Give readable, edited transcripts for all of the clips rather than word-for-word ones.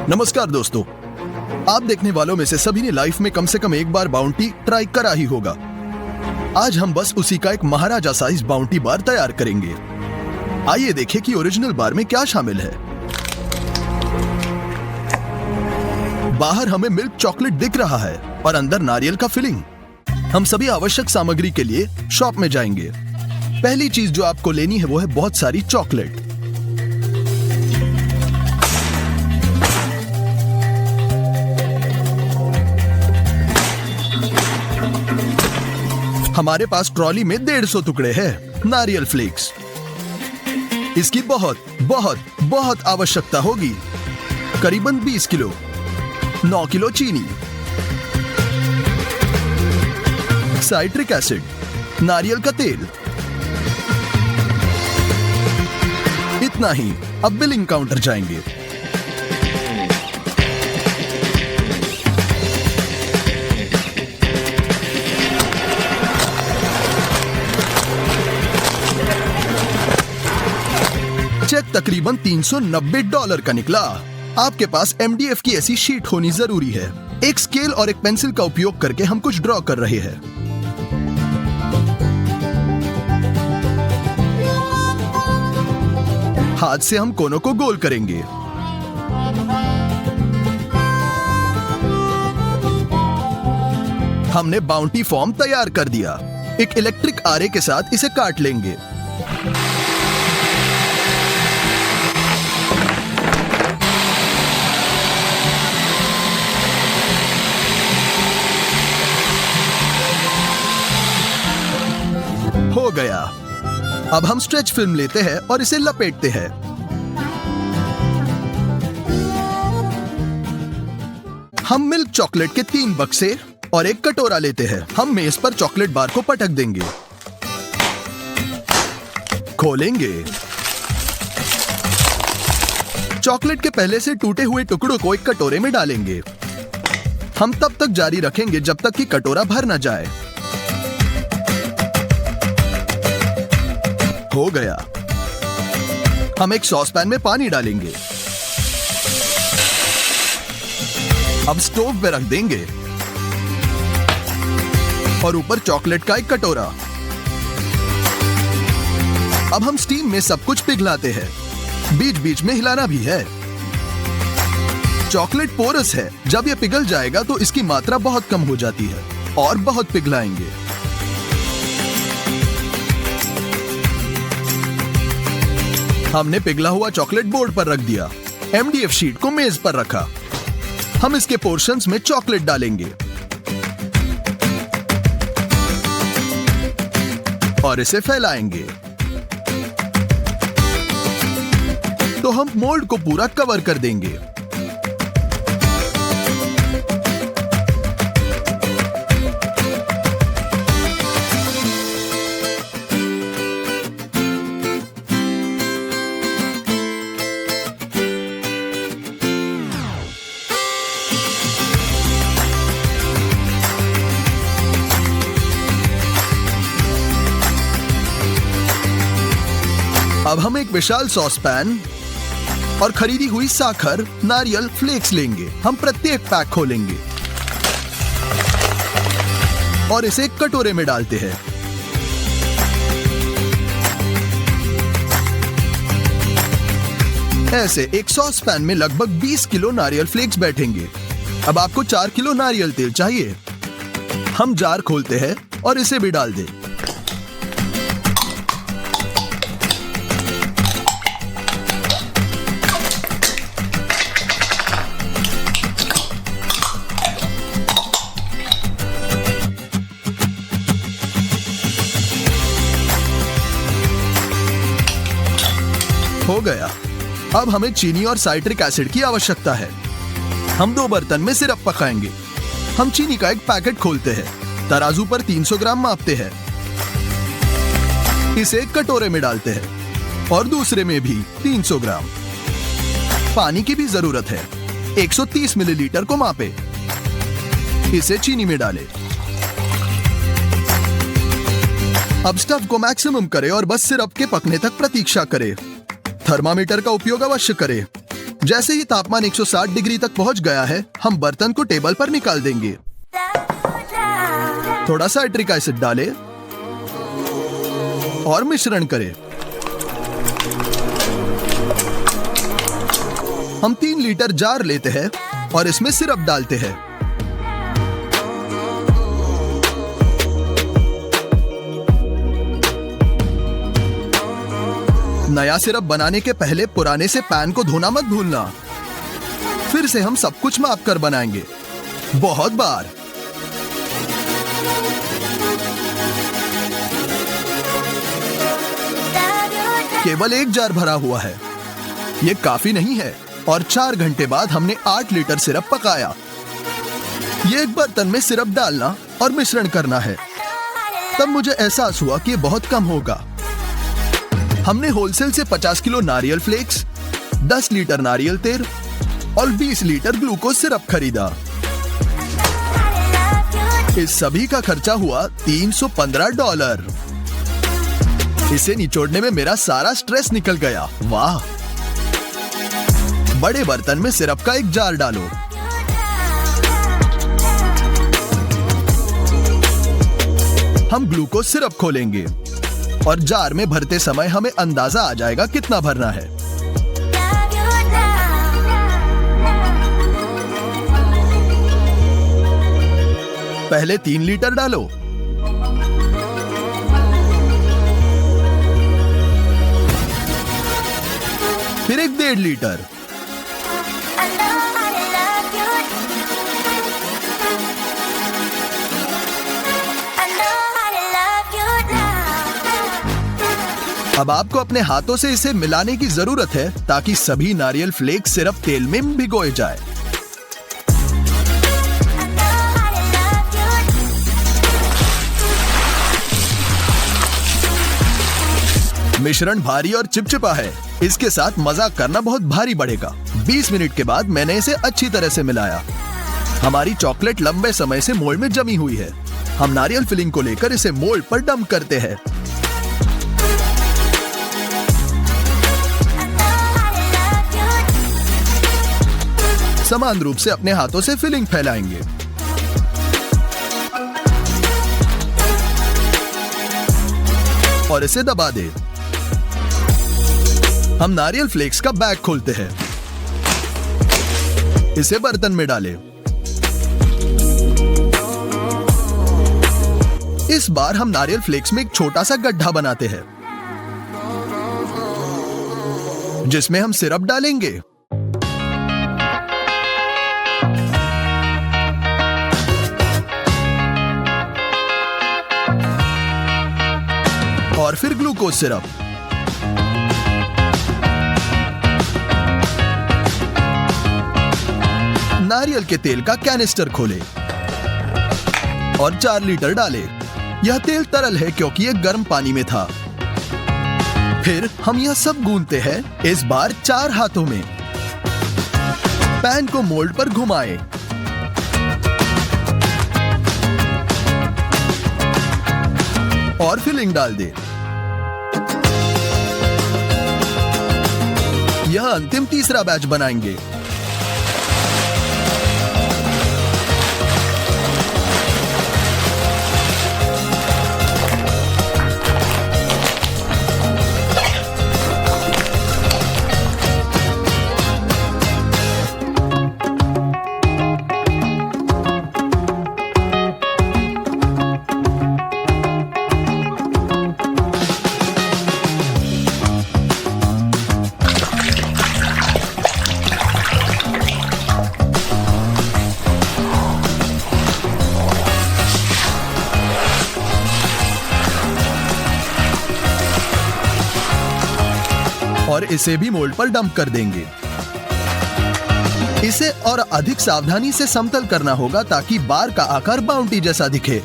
नमस्कार दोस्तों, आप देखने वालों में से सभी ने लाइफ में कम से कम एक बार बाउंटी ट्राई करा ही होगा। आज हम बस उसी का एक महाराजा साइज बाउंटी बार तैयार करेंगे। आइए देखें कि ओरिजिनल बार में क्या शामिल है। बाहर हमें मिल्क चॉकलेट दिख रहा है और अंदर नारियल का फिलिंग। हम सभी आवश्यक सामग्री के लिए शॉप में जाएंगे। पहली चीज जो आपको लेनी है वो है बहुत सारी चॉकलेट। हमारे पास ट्रॉली में 150 टुकड़े हैं नारियल फ्लेक्स। इसकी बहुत बहुत बहुत आवश्यकता होगी। करीबन 20 किलो, 9 किलो चीनी, साइट्रिक एसिड, नारियल का तेल। इतना ही। अब बिलिंग काउंटर जाएंगे। चेक तकरीबन $390 का निकला। आपके पास MDF की ऐसी शीट होनी जरूरी है। एक स्केल और एक पेंसिल का उपयोग करके हम कुछ ड्रॉ कर रहे हैं। हाथ से हम कोनों को गोल करेंगे। हमने बाउंटी फॉर्म तैयार कर दिया। एक इलेक्ट्रिक आरे के साथ इसे काट लेंगे। हो गया। अब हम स्ट्रेच फिल्म लेते हैं और इसे लपेटते हैं। हम मिल्क चॉकलेट के 3 बक्से और एक कटोरा लेते हैं। हम मेज पर चॉकलेट बार को पटक देंगे, खोलेंगे। चॉकलेट के पहले से टूटे हुए टुकड़ों को एक कटोरे में डालेंगे। हम तब तक जारी रखेंगे जब तक कि कटोरा भर न जाए। हो गया। हम एक सॉस पैन में पानी डालेंगे। अब स्टोव पे रख देंगे और ऊपर चॉकलेट का एक कटोरा। अब हम स्टीम में सब कुछ पिघलाते हैं। बीच बीच में हिलाना भी है। चॉकलेट पोरस है। जब यह पिघल जाएगा तो इसकी मात्रा बहुत कम हो जाती है और बहुत पिघलाएंगे। हमने पिघला हुआ चॉकलेट बोर्ड पर रख दिया। MDF शीट को मेज पर रखा। हम इसके पोर्शंस में चॉकलेट डालेंगे और इसे फैलाएंगे। तो हम मोल्ड को पूरा कवर कर देंगे। अब हम एक विशाल सॉस पैन और खरीदी हुई साखर, नारियल फ्लेक्स लेंगे। हम प्रत्येक पैक खोलेंगे और इसे एक कटोरे में डालते हैं। ऐसे एक सॉस पैन में लगभग 20 किलो नारियल फ्लेक्स बैठेंगे। अब आपको 4 किलो नारियल तेल चाहिए। हम जार खोलते हैं और इसे भी डाल दें। हो गया। अब हमें चीनी और साइट्रिक एसिड की आवश्यकता है। हम 2 बर्तन में सिरप पकाएंगे। हम चीनी का एक पैकेट खोलते हैं। तराजू पर 300 ग्राम मापते हैं। इसे एक कटोरे में डालते हैं और दूसरे में भी 300 ग्राम। पानी की भी जरूरत है। 130 मिलीलीटर को मापे। इसे चीनी में डालें। अब स्टफ को मैक्सिमम करें और बस सिरप के पकने तक प्रतीक्षा करें। थर्मामीटर का उपयोग अवश्य करें। जैसे ही तापमान 160 डिग्री तक पहुंच गया है, हम बर्तन को टेबल पर निकाल देंगे। थोड़ा सा सिट्रिक एसिड डालें और मिश्रण करें। हम 3 लीटर जार लेते हैं और इसमें सिरप डालते हैं। नया सिरप बनाने के पहले पुराने से पैन को धोना मत भूलना। फिर से हम सब कुछ माप कर बनाएंगे, बहुत बार। केवल 1 जार भरा हुआ है, ये काफी नहीं है। और 4 घंटे बाद हमने 8 लीटर सिरप पकाया। ये एक बर्तन में सिरप डालना और मिश्रण करना है। तब मुझे एहसास हुआ कि ये बहुत कम होगा। हमने होलसेल से 50 किलो नारियल फ्लेक्स, 10 लीटर नारियल तेल और 20 लीटर ग्लूकोज सिरप खरीदा। इस सभी का खर्चा हुआ $315। इसे निचोड़ने में मेरा सारा स्ट्रेस निकल गया। वाह! बड़े बर्तन में सिरप का एक जार डालो। हम ग्लूकोज सिरप खोलेंगे और जार में भरते समय हमें अंदाजा आ जाएगा कितना भरना है। पहले 3 लीटर डालो, फिर एक 1.5 लीटर, अब आपको अपने हाथों से इसे मिलाने की जरूरत है ताकि सभी नारियल फ्लेक्स सिरप तेल में भिगोए जाए। मिश्रण भारी और चिपचिपा है, इसके साथ मजाक करना बहुत भारी बढ़ेगा। 20 मिनट के बाद मैंने इसे अच्छी तरह से मिलाया। हमारी चॉकलेट लंबे समय से मोल्ड में जमी हुई है। हम नारियल फिलिंग को लेकर इसे मोल्ड पर डंप करते हैं। समान रूप से अपने हाथों से फिलिंग फैलाएंगे। और इसे दबा दें। हम नारियल फ्लेक्स का बैग खोलते हैं। इसे बर्तन में डालें। इस बार हम नारियल फ्लेक्स में एक छोटा सा गड्ढा बनाते हैं जिसमें हम सिरप डालेंगे। और फिर ग्लूकोज सिरप। नारियल के तेल का कैनिस्टर खोलें और 4 लीटर डालें। यह तेल तरल है क्योंकि यह गर्म पानी में था। फिर हम यह सब गूंथते हैं, इस बार 4 हाथों में। पैन को मोल्ड पर घुमाएं। और फिलिंग डाल दें। यह अंतिम तीसरा बैच बनाएंगे। और इसे भी मोल्ड पर डंप कर देंगे। इसे और अधिक सावधानी से समतल करना होगा ताकि बार का आकार बाउंटी जैसा दिखे।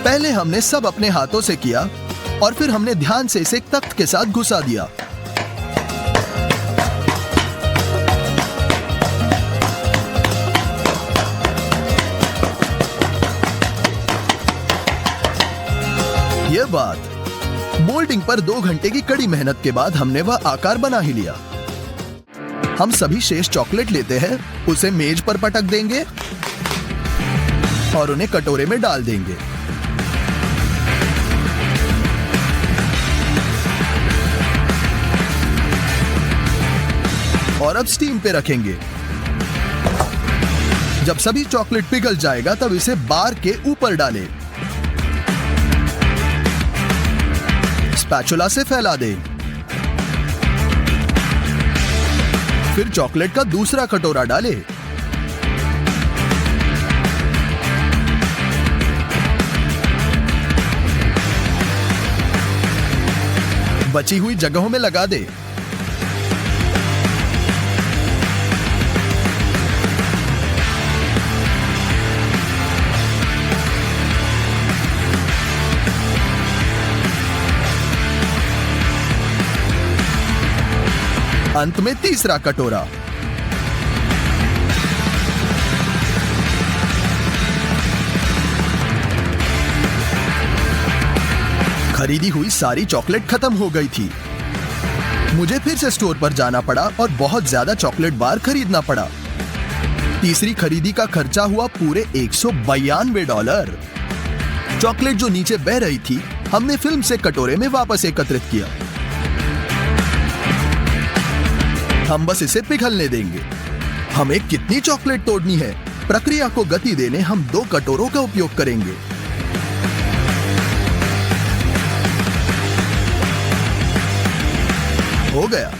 पहले हमने सब अपने हाथों से किया और फिर हमने ध्यान से इसे एक तख्त के साथ घुसा दिया। यह बात मोल्डिंग पर 2 घंटे की कड़ी मेहनत के बाद हमने वह आकार बना ही लिया। हम सभी शेष चॉकलेट लेते हैं, उसे मेज पर पटक देंगे और उन्हें कटोरे में डाल देंगे। और अब स्टीम पे रखेंगे। जब सभी चॉकलेट पिघल जाएगा तब इसे बार के ऊपर डालें। स्पैचुला से फैला दें। फिर चॉकलेट का दूसरा कटोरा डालें। बची हुई जगहों में लगा दें। अंत में तीसरा कटोरा। खरीदी हुई सारी चॉकलेट खत्म हो गई थी। मुझे फिर से स्टोर पर जाना पड़ा और बहुत ज्यादा चॉकलेट बार खरीदना पड़ा। तीसरी खरीदी का खर्चा हुआ पूरे $192। चॉकलेट जो नीचे बह रही थी हमने फिल्म से कटोरे में वापस एकत्रित किया। हम बस इसे पिघलने देंगे। हमें कितनी चॉकलेट तोड़नी है, प्रक्रिया को गति देने हम 2 कटोरों का उपयोग करेंगे। हो गया।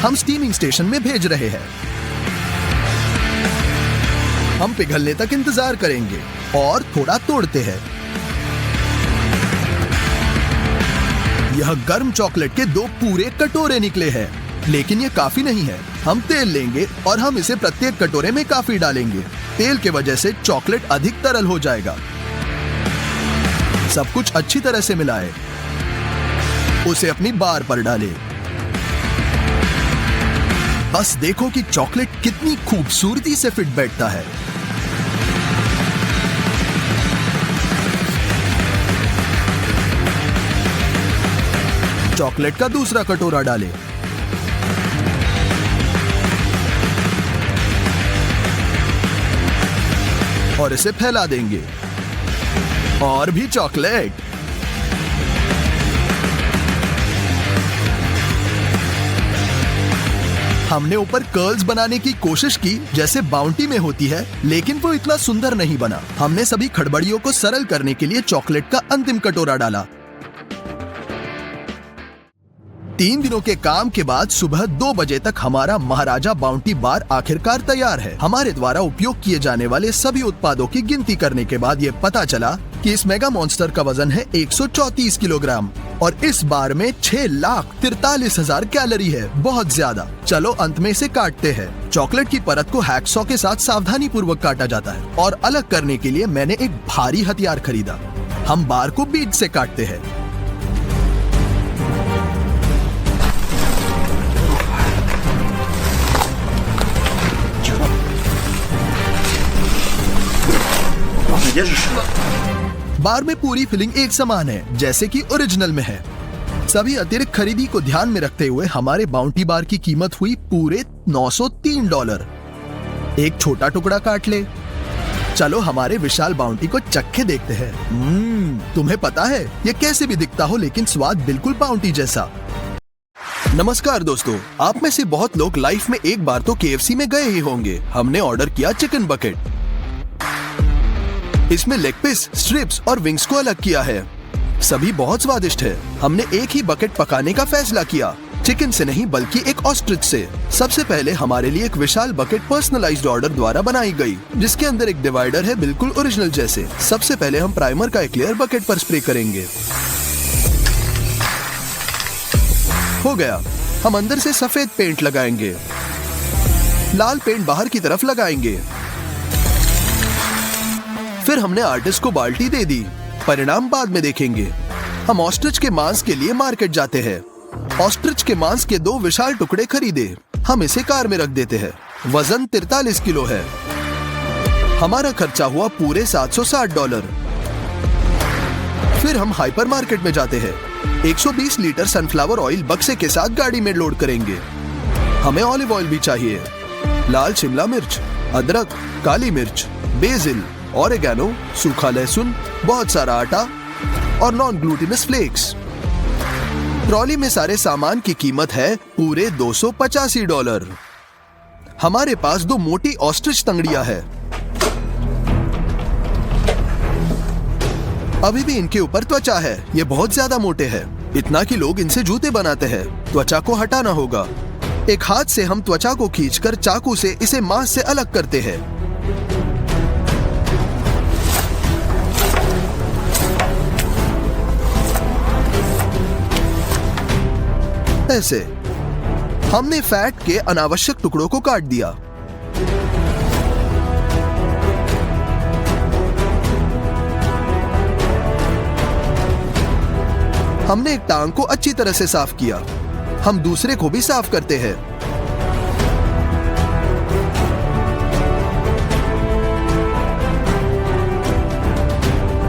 हम स्टीमिंग स्टेशन में भेज रहे हैं। हम पिघलने तक इंतजार करेंगे और थोड़ा तोड़ते हैं। यह गर्म चॉकलेट के 2 पूरे कटोरे निकले हैं, लेकिन यह काफी नहीं है। हम तेल लेंगे और हम इसे प्रत्येक कटोरे में काफी डालेंगे। तेल के वजह से चॉकलेट अधिक तरल हो जाएगा। सब कुछ अच्छी तरह से मिलाएं। उसे अपनी बार पर डालें। बस देखो कि चॉकलेट कितनी खूबसूरती से फिट बैठता है। चॉकलेट का दूसरा कटोरा डालें। और इसे फैला देंगे। और भी चॉकलेट। हमने ऊपर कर्ल्स बनाने की कोशिश की जैसे बाउंटी में होती है, लेकिन वो इतना सुंदर नहीं बना। हमने सभी खड़बड़ियों को सरल करने के लिए चॉकलेट का अंतिम कटोरा डाला। 3 दिनों के काम के बाद सुबह 2 बजे तक हमारा महाराजा बाउंटी बार आखिरकार तैयार है। हमारे द्वारा उपयोग किए जाने वाले सभी उत्पादों की गिनती करने के बाद ये पता चला कि इस मेगा मॉन्स्टर का वजन है 134 किलोग्राम और इस बार में 6,43,000 कैलोरी है। बहुत ज्यादा। चलो अंत में इसे काटते हैं। चॉकलेट की परत को हैक्सॉ के साथ सावधानी पूर्वक काटा जाता है और अलग करने के लिए मैंने एक भारी हथियार खरीदा। हम बार को बीच से काटते हैं। बार में पूरी फिलिंग एक समान है, जैसे कि ओरिजिनल में है। सभी अतिरिक्त खरीदी को ध्यान में रखते हुए हमारे बाउंटी बार की कीमत हुई पूरे $903। एक छोटा टुकड़ा काट ले। चलो हमारे विशाल बाउंटी को चखे देखते हैं। तुम्हें पता है ये कैसे भी दिखता हो, लेकिन स्वाद बिल्कुल बाउंटी जैसा। नमस्कार दोस्तों, आप में से बहुत लोग लाइफ में एक बार तो KFC में गए ही होंगे। हमने ऑर्डर किया चिकन बकेट। इसमें लेग पीस, स्ट्रिप्स और विंग्स को अलग किया है। सभी बहुत स्वादिष्ट है। हमने एक ही बकेट पकाने का फैसला किया, चिकन से नहीं बल्कि एक ऑस्ट्रिच से। सबसे पहले हमारे लिए एक विशाल बकेट पर्सनलाइज्ड ऑर्डर द्वारा बनाई गई, जिसके अंदर एक डिवाइडर है बिल्कुल ओरिजिनल जैसे। सबसे पहले हम प्राइमर का एक लेयर बकेट पर स्प्रे करेंगे। हो गया। हम अंदर से सफेद पेंट लगाएंगे। लाल पेंट बाहर की तरफ लगाएंगे। फिर हमने आर्टिस्ट को बाल्टी दे दी। परिणाम बाद में देखेंगे। हम ऑस्ट्रिच के मांस के लिए मार्केट जाते हैं। ऑस्ट्रिच के मांस के 2 विशाल टुकड़े खरीदे। हम इसे कार में रख देते हैं। वजन 43 किलो है। हमारा खर्चा हुआ पूरे $760। फिर हम हाइपर मार्केट में जाते हैं। 120 लीटर सनफ्लावर ऑयल बक्से के साथ गाड़ी में लोड करेंगे। हमें ऑलिव ऑयल भी चाहिए, लाल शिमला मिर्च, अदरक, काली मिर्च, बेसिल, ऑरिगेनो, सूखा लहसुन, बहुत सारा आटा और नॉन ग्लूटिनस फ्लेक्स। ट्रॉली में सारे सामान की कीमत है पूरे $285। हमारे पास 2 मोटी ऑस्ट्रिच तंगड़ियां है। अभी भी इनके ऊपर त्वचा है, ये बहुत ज्यादा मोटे हैं, इतना कि लोग इनसे जूते बनाते हैं। त्वचा को हटाना होगा। एक हाथ से हम त्वचा को खींचकर चाकू से इसे मांस से अलग करते हैं। ऐसे हमने फैट के अनावश्यक टुकड़ों को काट दिया। हमने एक टांग को अच्छी तरह से साफ किया। हम दूसरे को भी साफ करते हैं।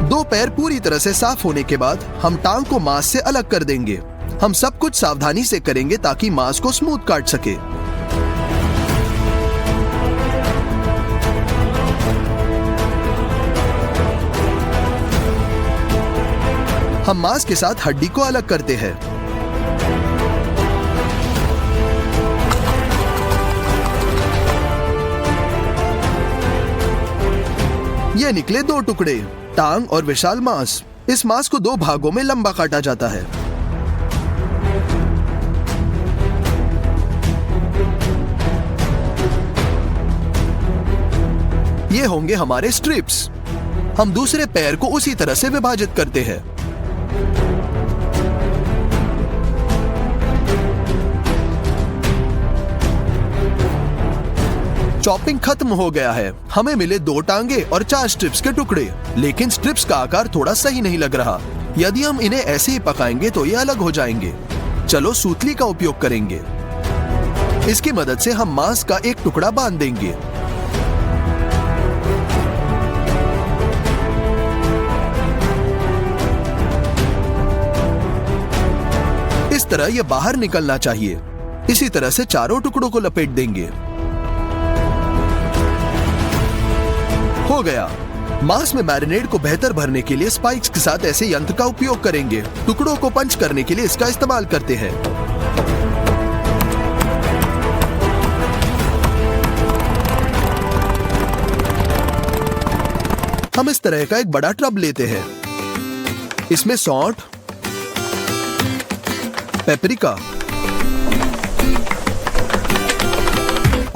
दो पैर पूरी तरह से साफ होने के बाद हम टांग को मांस से अलग कर देंगे। हम सब कुछ सावधानी से करेंगे ताकि मांस को स्मूथ काट सके। हम मांस के साथ हड्डी को अलग करते हैं। ये निकले 2 टुकड़े, टांग और विशाल मांस। इस मांस को 2 भागों में लंबा काटा जाता है। ये होंगे हमारे स्ट्रिप्स। हम दूसरे पैर को उसी तरह से विभाजित करते हैं। चॉपिंग खत्म हो गया है। हमें मिले 2 टांगे और 4 स्ट्रिप्स के टुकड़े, लेकिन स्ट्रिप्स का आकार थोड़ा सही नहीं लग रहा। यदि हम इन्हें ऐसे ही पकाएंगे तो ये अलग हो जाएंगे। चलो सूतली का उपयोग करेंगे। इसकी मदद से हम मांस का एक टुकड़ा बांध देंगे। इस तरह ये बाहर निकलना चाहिए। इसी तरह से चारों टुकड़ों को लपेट देंगे। हो गया। मांस में मैरिनेड को बेहतर भरने के लिए स्पाइक्स के साथ ऐसे यंत्र का उपयोग करेंगे। टुकड़ों को पंच करने के लिए इसका इस्तेमाल करते हैं। हम इस तरह का एक बड़ा टब लेते हैं। इसमें सौंठ, पेपरिका,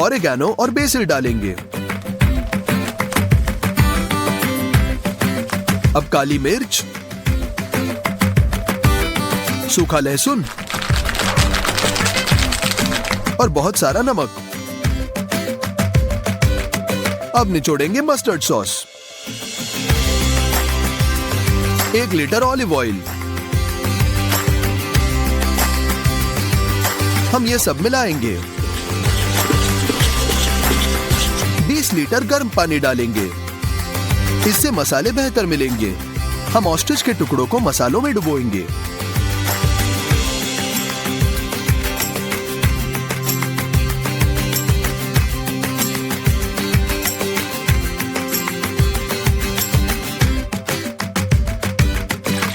ऑरिगेनो और बेसिल डालेंगे। अब काली मिर्च, सूखा लहसुन और बहुत सारा नमक। अब निचोड़ेंगे mustard sauce, 1 litre olive oil. हम ये सब मिलाएंगे। 20 लीटर गर्म पानी डालेंगे। इससे मसाले बेहतर मिलेंगे। हम ऑस्ट्रिच के टुकड़ों को मसालों में डुबोएंगे।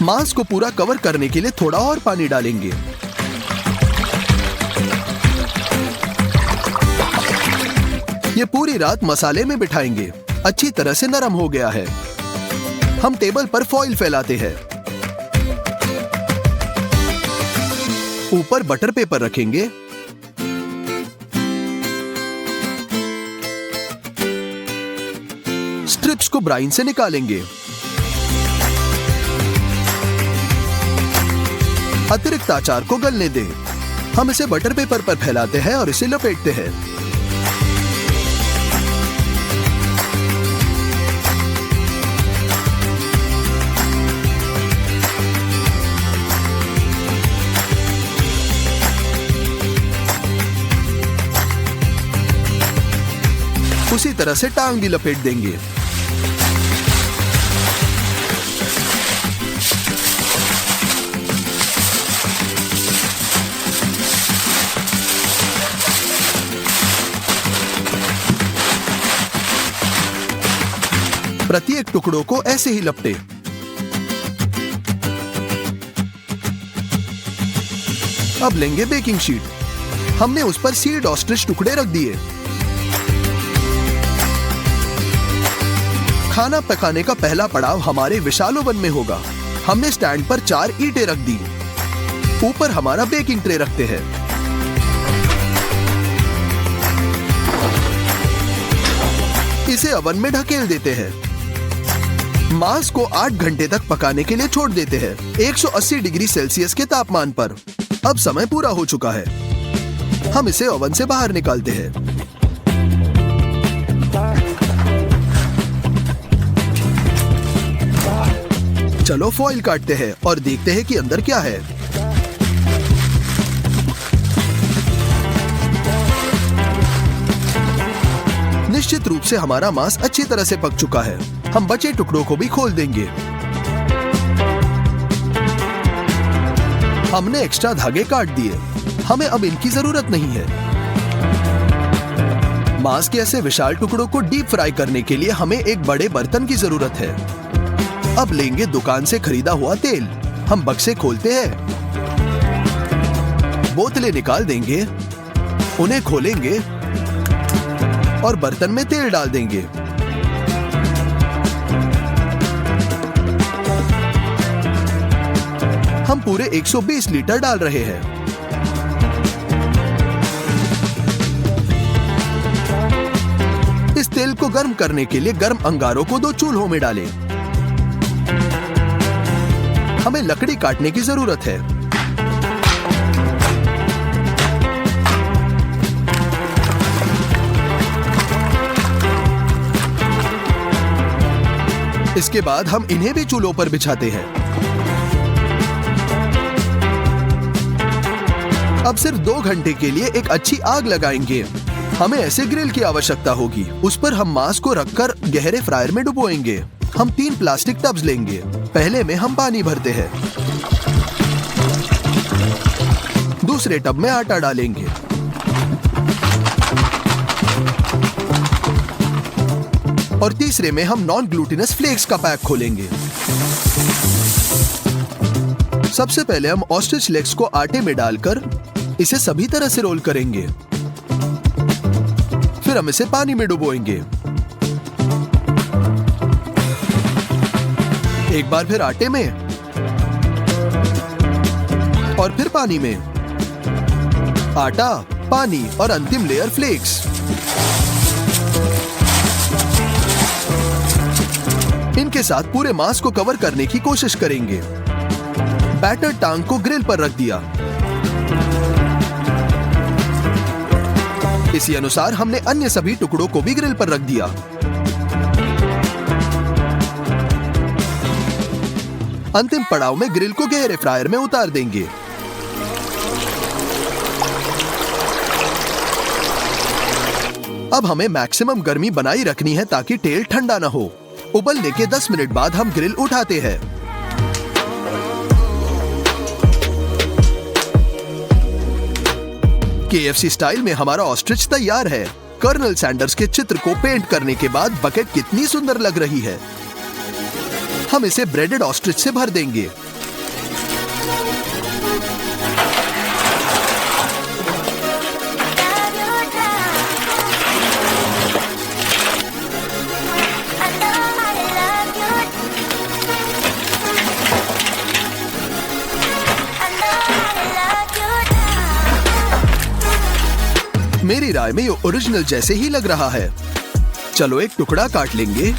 मांस को पूरा कवर करने के लिए थोड़ा और पानी डालेंगे। ये पूरी रात मसाले में बिठाएंगे। अच्छी तरह से नरम हो गया है। हम टेबल पर फॉइल फैलाते हैं। ऊपर बटर पेपर रखेंगे। स्ट्रिप्स को ब्राइन से निकालेंगे। अतिरिक्त अचार को गलने दें। हम इसे बटर पेपर पर फैलाते हैं और इसे लपेटते हैं। उसी तरह से टांग भी लपेट देंगे। प्रत्येक टुकड़ों को ऐसे ही लपटे। अब लेंगे बेकिंग शीट। हमने उस पर सील्ड ऑस्ट्रिच टुकड़े रख दिए। खाना पकाने का पहला पड़ाव हमारे विशाल ओवन में होगा। हमने स्टैंड पर 4 ईंटें रख दी। ऊपर हमारा बेकिंग ट्रे रखते हैं। इसे ओवन में ढकेल देते हैं। मांस को 8 घंटे तक पकाने के लिए छोड़ देते हैं 180 डिग्री सेल्सियस के तापमान पर। अब समय पूरा हो चुका है। हम इसे ओवन से बाहर निकालते हैं। चलो फॉइल काटते हैं और देखते हैं कि अंदर क्या है। निश्चित रूप से हमारा मांस अच्छी तरह से पक चुका है। हम बचे टुकड़ों को भी खोल देंगे। हमने एक्स्ट्रा धागे काट दिए। हमें अब इनकी जरूरत नहीं है। मांस के ऐसे विशाल टुकड़ों को डीप फ्राई करने के लिए हमें एक बड़े बर्तन की जरूरत है। अब लेंगे दुकान से खरीदा हुआ तेल। हम बक्से खोलते हैं, बोतलें निकाल देंगे, उन्हें खोलेंगे और बर्तन में तेल डाल देंगे। हम पूरे 120 लीटर डाल रहे हैं। इस तेल को गर्म करने के लिए गर्म अंगारों को 2 चूल्हों में डालें। हमें लकड़ी काटने की जरूरत है। इसके बाद हम इन्हें भी चूल्हों पर बिछाते हैं। अब सिर्फ 2 घंटे के लिए एक अच्छी आग लगाएंगे। हमें ऐसे ग्रिल की आवश्यकता होगी। उस पर हम मांस को रखकर गहरे फ्रायर में डुबोएंगे। हम 3 प्लास्टिक टब्स लेंगे। पहले में हम पानी भरते हैं। दूसरे टब में आटा डालेंगे। और तीसरे में हम नॉन ग्लूटिनस फ्लेक्स का पैक खोलेंगे। सबसे पहले हम ऑस्ट्रिच लेग्स को आटे में डालकर इसे सभी तरह से रोल करेंगे। फिर हम इसे पानी में डुबोएंगे। एक बार फिर आटे में और फिर पानी में। आटा, पानी और अंतिम लेयर फ्लेक्स। इनके साथ पूरे मांस को कवर करने की कोशिश करेंगे। बैटर टांग को ग्रिल पर रख दिया। इसी अनुसार हमने अन्य सभी टुकड़ों को भी ग्रिल पर रख दिया। अंतिम पड़ाव में ग्रिल को गहरे फ्रायर में उतार देंगे। अब हमें मैक्सिमम गर्मी बनाई रखनी है ताकि तेल ठंडा ना हो। उबलने के 10 मिनट बाद हम ग्रिल उठाते हैं। KFC स्टाइल में हमारा ऑस्ट्रिच तैयार है। कर्नल सैंडर्स के चित्र को पेंट करने के बाद बकेट कितनी सुंदर लग रही है। हम इसे ब्रेडेड ऑस्ट्रिच से भर देंगे। मेरी राय में ये ओरिजिनल जैसे ही लग रहा है। चलो एक टुकड़ा काट लेंगे